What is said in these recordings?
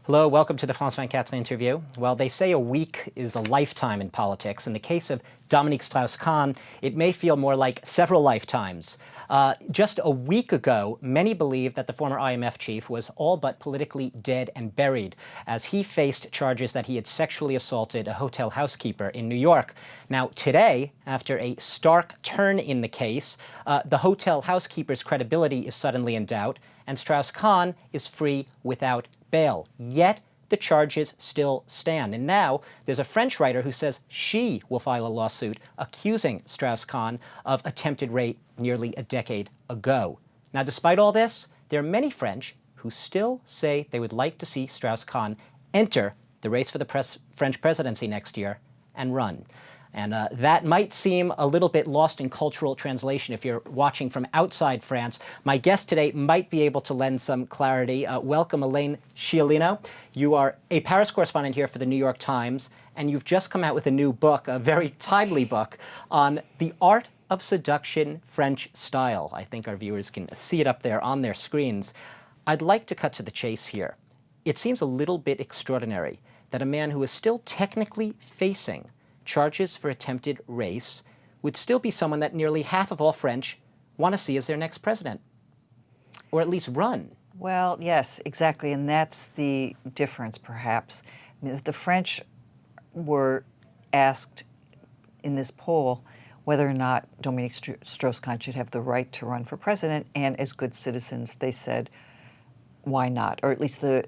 Hello, welcome to the France 24 interview. Well, they say a week is a lifetime in politics. In the case of Dominique Strauss-Kahn, it may feel more like several lifetimes. Just a week ago, many believed that the former IMF chief was all but politically dead and buried, as he faced charges that he had sexually assaulted a hotel housekeeper in New York. Now, today, after a stark turn in the case, the hotel housekeeper's credibility is suddenly in doubt, and Strauss-Kahn is free without bail. Yet the charges still stand. And now there's a French writer who says she will file a lawsuit accusing Strauss-Kahn of attempted rape nearly a decade ago. Now, despite all this, there are many French who still say they would like to see Strauss-Kahn enter the race for the French presidency next year and run. And that might seem a little bit lost in cultural translation if you're watching from outside France. My guest today might be able to lend some clarity. Welcome, Elaine Sciolino. You are a Paris correspondent here for the New York Times, and you've just come out with a new book, a very timely book, on the art of seduction French style. I think our viewers can see it up there on their screens. I'd like to cut to the chase here. It seems a little bit extraordinary that a man who is still technically facing charges for attempted rape would still be someone that nearly half of all French want to see as their next president, or at least run. Well, yes, exactly, and that's the difference, perhaps. I mean, if the French were asked in this poll whether or not Dominique Strauss-Kahn should have the right to run for president, and as good citizens, they said, why not? Or at least a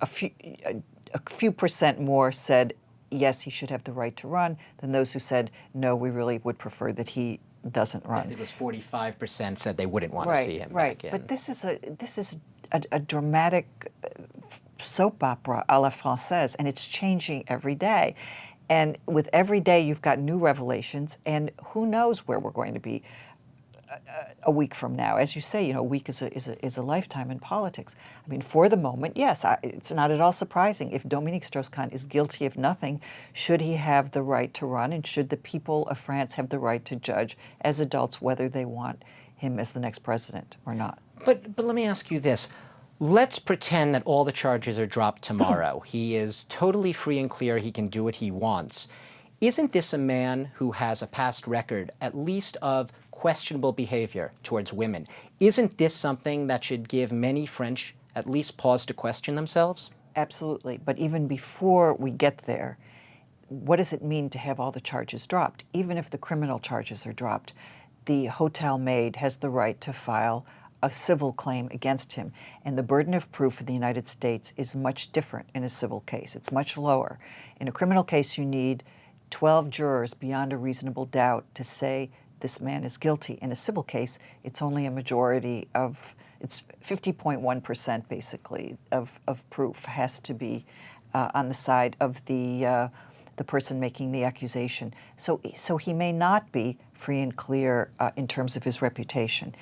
few percent more said, yes, he should have the right to run, than those who said, no, we really would prefer that he doesn't run. I think it was 45% said they wouldn't want to see him back in. But this is a dramatic soap opera a la Française, and it's changing every day. And with every day, you've got new revelations, and who knows where we're going to be a week from now. As you say, a week is a lifetime in politics. I mean, for the moment, yes, it's not at all surprising. If Dominique Strauss-Kahn is guilty of nothing, should he have the right to run, and should the people of France have the right to judge as adults whether they want him as the next president or not? But let me ask you this. Let's pretend that all the charges are dropped tomorrow. He is totally free and clear. He can do what he wants. Isn't this a man who has a past record, at least of questionable behavior towards women? Isn't this something that should give many French at least pause to question themselves? Absolutely. But even before we get there, what does it mean to have all the charges dropped? Even if the criminal charges are dropped, the hotel maid has the right to file a civil claim against him. And the burden of proof in the United States is much different in a civil case. It's much lower. In a criminal case, you need 12 jurors beyond a reasonable doubt to say this man is guilty. In a civil case, it's only a majority of, it's 50.1% basically of proof has to be on the side of the person making the accusation. So he may not be free and clear in terms of his reputation.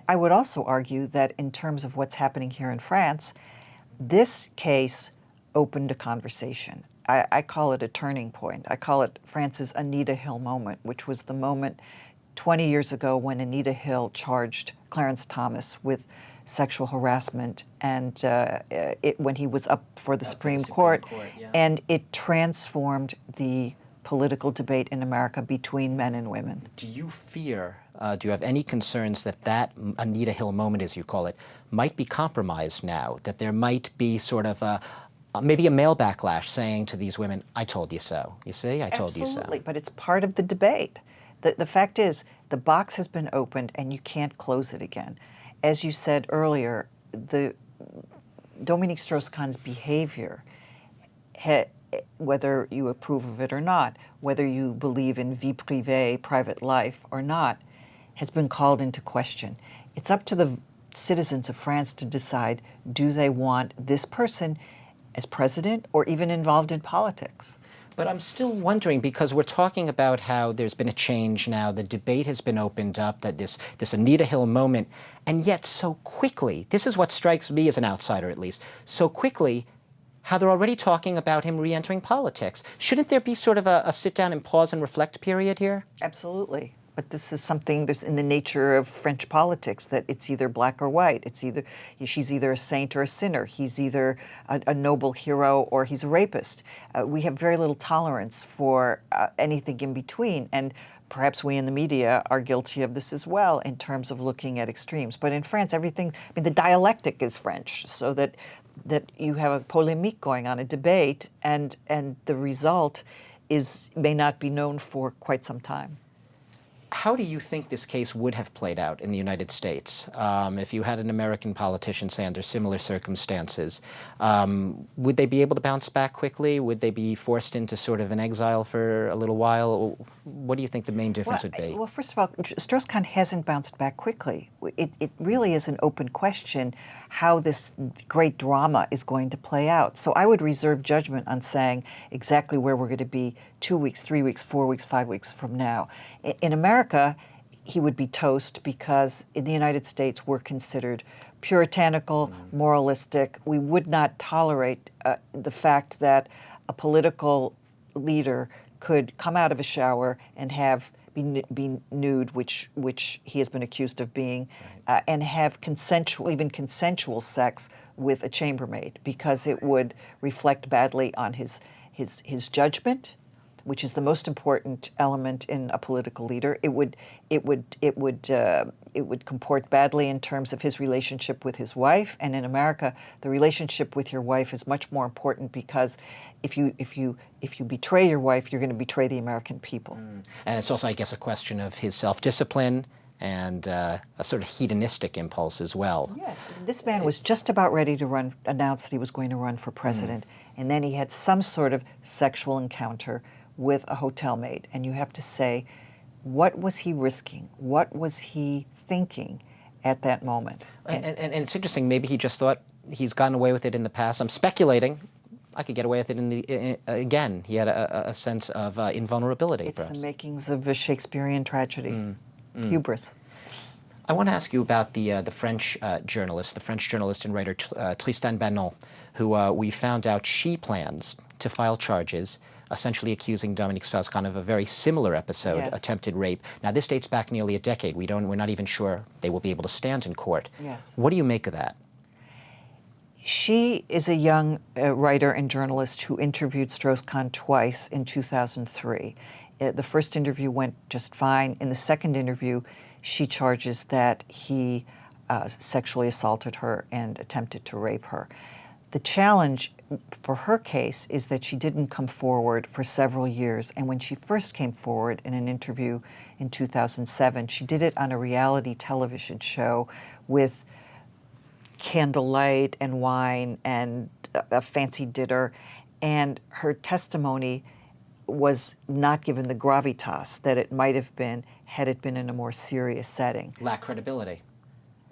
I would also argue that in terms of what's happening here in France, this case opened a conversation. I call it a turning point. I call it France's Anita Hill moment, which was the moment 20 years ago when Anita Hill charged Clarence Thomas with sexual harassment, and when he was up for the Supreme Court, yeah. And it transformed the political debate in America between men and women. Do you fear, do you have any concerns that that Anita Hill moment, as you call it, might be compromised now, that there might be sort of maybe a male backlash saying to these women, I told you so. You see, I told you so. Absolutely, but it's part of the debate. The fact is, the box has been opened and you can't close it again. As you said earlier, Dominique Strauss-Kahn's behavior, whether you approve of it or not, whether you believe in vie privée, private life or not, has been called into question. It's up to the citizens of France to decide, do they want this person as president or even involved in politics? But I'm still wondering, because we're talking about how there's been a change now, the debate has been opened up, that this Anita Hill moment, and yet so quickly, this is what strikes me as an outsider at least, so quickly, how they're already talking about him re-entering politics. Shouldn't there be sort of a sit down and pause and reflect period here? Absolutely. but this is something that's in the nature of French politics, that it's either black or white. She's either a saint or a sinner. He's either a noble hero or he's a rapist. We have very little tolerance for anything in between, and perhaps we in the media are guilty of this as well in terms of looking at extremes. But in France, everything, I mean, the dialectic is French, so that you have a polemique going on, a debate, and the result may not be known for quite some time. How do you think this case would have played out in the United States if you had an American politician, say, under similar circumstances? Would they be able to bounce back quickly? Would they be forced into sort of an exile for a little while? What do you think the main difference would be? Well, first of all, Strauss-Kahn hasn't bounced back quickly. It really is an open question how this great drama is going to play out. So I would reserve judgment on saying exactly where we're going to be 2 weeks, 3 weeks, 4 weeks, 5 weeks from now. In America, he would be toast because in the United States we're considered puritanical, moralistic. We would not tolerate the fact that a political leader could come out of a shower and be nude, which he has been accused of being, and have even consensual sex with a chambermaid, because it would reflect badly on his judgment, which is the most important element in a political leader. It would comport badly in terms of his relationship with his wife. And in America, the relationship with your wife is much more important, because if you betray your wife, you're going to betray the American people. And it's also, I guess, a question of his self-discipline and a sort of hedonistic impulse as well. Yes, this man was just about ready to announce that he was going to run for president, and then he had some sort of sexual encounter with a hotel maid. And you have to say, what was he risking? What was he thinking at that moment? And it's interesting, maybe he just thought he's gotten away with it in the past. I'm speculating. I could get away with it again. He had a sense of invulnerability. It's perhaps the makings of a Shakespearean tragedy, hubris. I want to ask you about the French journalist and writer Tristan Banon, who we found out she plans to file charges essentially accusing Dominique Strauss-Kahn of a very similar episode, Yes. attempted rape. Now, this dates back nearly a decade. We're not even sure they will be able to stand in court. Yes. What do you make of that? She is a young writer and journalist who interviewed Strauss-Kahn twice in 2003. The first interview went just fine. In the second interview, she charges that he sexually assaulted her and attempted to rape her. The challenge for her case is that she didn't come forward for several years, and when she first came forward in an interview in 2007, she did it on a reality television show with candlelight and wine and a fancy dinner, and her testimony was not given the gravitas that it might have been had it been in a more serious setting. Lack credibility,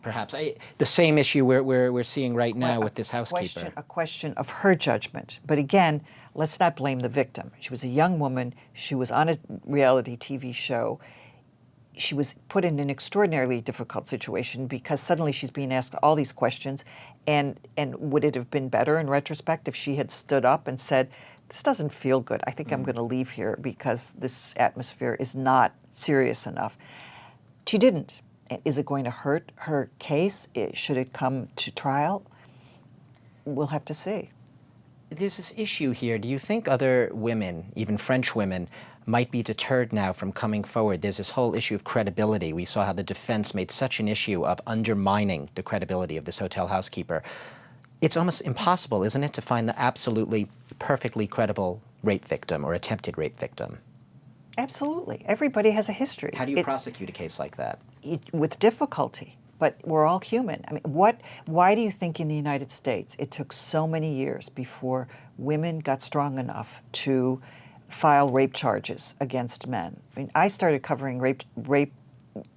perhaps. The same issue we're seeing right now with this housekeeper. A question of her judgment. But again, let's not blame the victim. She was a young woman. She was on a reality TV show. She was put in an extraordinarily difficult situation because suddenly she's being asked all these questions. And would it have been better in retrospect if she had stood up and said, this doesn't feel good. I think I'm going to leave here because this atmosphere is not serious enough. She didn't. Is it going to hurt her case? Should it come to trial? We'll have to see. There's this issue here. Do you think other women, even French women, might be deterred now from coming forward? There's this whole issue of credibility. We saw how the defense made such an issue of undermining the credibility of this hotel housekeeper. It's almost impossible, isn't it, to find the absolutely perfectly credible rape victim or attempted rape victim? Absolutely. Everybody has a history. How do you prosecute a case like that? With difficulty, but we're all human. I mean, why do you think in the United States it took so many years before women got strong enough to file rape charges against men? I mean, I started covering rape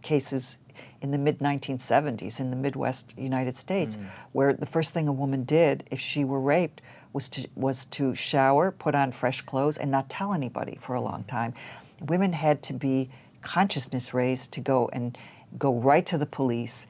cases in the mid-1970s in the Midwest United States, where the first thing a woman did if she were raped was to shower, put on fresh clothes, and not tell anybody for a long time. Women had to be consciousness raised to go right to the police,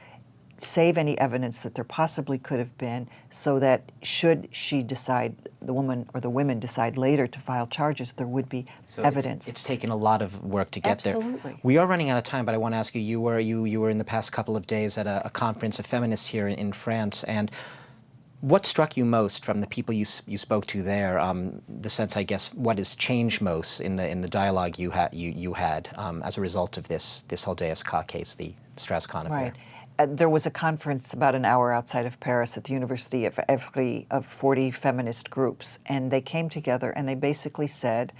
save any evidence that there possibly could have been, so that should she decide, the woman or the women decide later to file charges, there would be evidence. It's taken a lot of work to get there. Absolutely. We are running out of time, but I want to ask you, you were in the past couple of days at a conference of feminists here in France, and what struck you most from the people you spoke to there? The sense, I guess, what has changed most in the dialogue you had as a result of this whole DSK case, the Strauss-Kahn affair? Right. There was a conference about an hour outside of Paris at the University of Evry of 40 feminist groups, and they came together and they basically said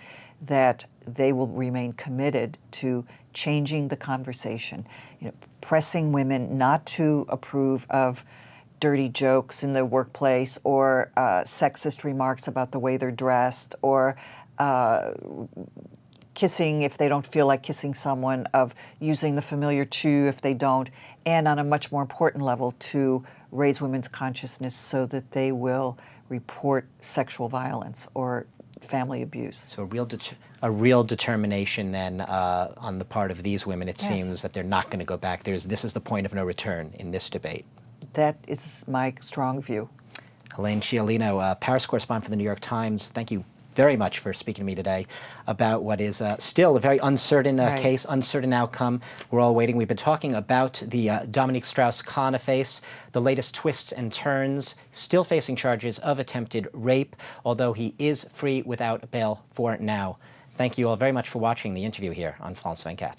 that they will remain committed to changing the conversation, pressing women not to approve of dirty jokes in the workplace or sexist remarks about the way they're dressed, or kissing if they don't feel like kissing someone, of using the familiar to if they don't, and on a much more important level, to raise women's consciousness so that they will report sexual violence or family abuse. So a real determination then on the part of these women, it seems, that they're not going to go back. This is the point of no return in this debate. That is my strong view. Helene Sciolino, Paris correspondent for the New York Times, thank you very much for speaking to me today about what is still a very uncertain case, uncertain outcome. We're all waiting. We've been talking about the Dominique Strauss-Kahn case, the latest twists and turns, still facing charges of attempted rape, although he is free without bail for now. Thank you all very much for watching the interview here on France 24.